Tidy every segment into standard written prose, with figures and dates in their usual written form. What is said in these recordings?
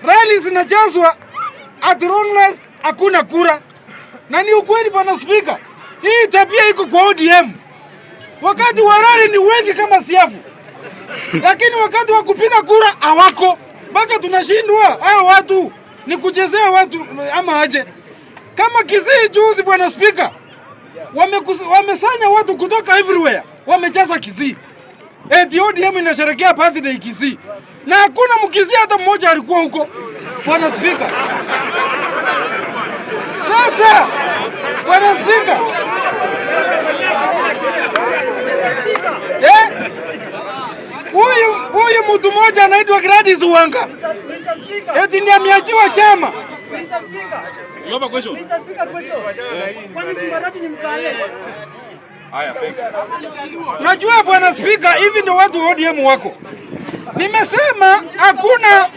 rally zinajazwa at long last, hakuna kura. Na ni ukweli bwana Spika, hii tabia iko kwa ODM. Wakati wa rally ni wengi kama siafu, lakini wakati wa kupiga kura hawako. Mpaka tunashindwa hao watu ni kuchezea watu ama aje. Kama Kisii juzi bwana Spika, wamesanya watu kutoka everywhere, wamejaza Kisii. Eti ODM inasherehekea birthday Kisii. Na hakuna Mkisii hata mmoja alikuwa huko bwana Spika. Sasa bwana Spika, huyu mtu mmoja anaitwa Gladys Wanga, eti ndiye ameachiwa chama. Najua bwana Spika, hivi ndio watu wa ODM wako. Nimesema hakuna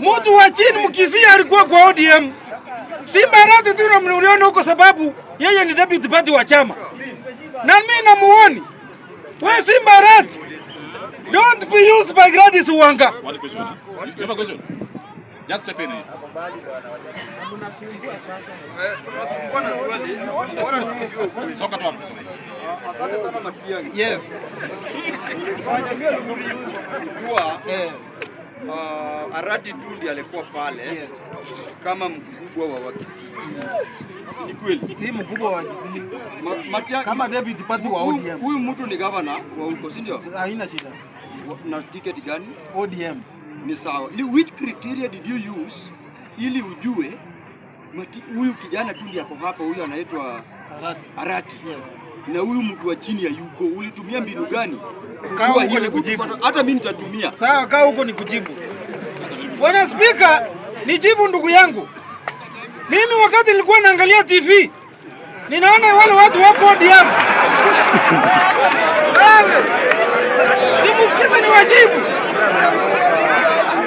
mtu wa chini Mkisii alikuwa kwa ODM. Simba Arati tu mliona huko sababu yeye ni deputy party wa chama. Na mimi namuoni. Wewe Simba Arati, don't be used by Gladys Wanga. Just step in. Asante sana Matiang'i. Yes. Arati tu ndiye alikuwa pale. Yes. Kama mkubwa wa Kisii. Ni kweli? Si mkubwa wa Kisii. Kama deputy party wa ODM. Huyu mtu ni governor wa huko, si ndio? Haina shida. Na ticket gani? ODM. Ni sawa. Which criteria did you use ili ujue huyu kijana tu ndiye hapo hapa, huyu anaitwa Arati? Yes. Na huyu mtu wa chini ya yuko, ulitumia mbinu gani? Kaa huko ni kujibu. Hata mimi nitatumia. Sawa, kaa huko ni kujibu. Bwana Spika, nijibu ndugu yangu. Mimi wakati nilikuwa naangalia TV, ninaona wale watu wako ODM. Simusikize ni wajibu.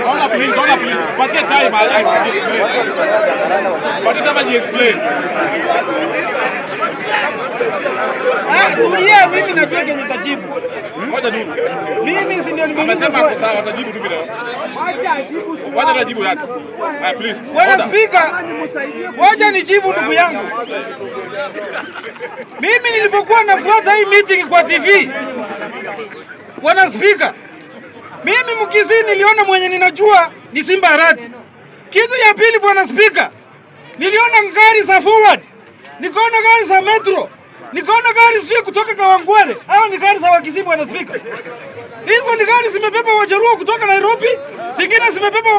Ona please. Patia time I explain. Patia time I explain. Tulia, mimi najua kenye nitajibu. Ngoja nini? Mimi si ndio nimesema amesema sawa, atajibu tu bila. Acha ajibu swali. Wacha najibu yake. Please. Bwana Spika, wacha nijibu ndugu yangu. Mimi nilipokuwa nafuata hii meeting kwa TV, Bwana Spika, mimi Mkisii niliona mwenye ninajua ni Simba Arati. Kitu ya pili Bwana Spika, niliona gari za forward, nikaona gari za metro, nikaona gari sio kutoka Kawangware, au ni gari za Wakisii Bwana Spika. Hizo ni gari zimebeba Wajaluo kutoka Nairobi, zingine zimebeba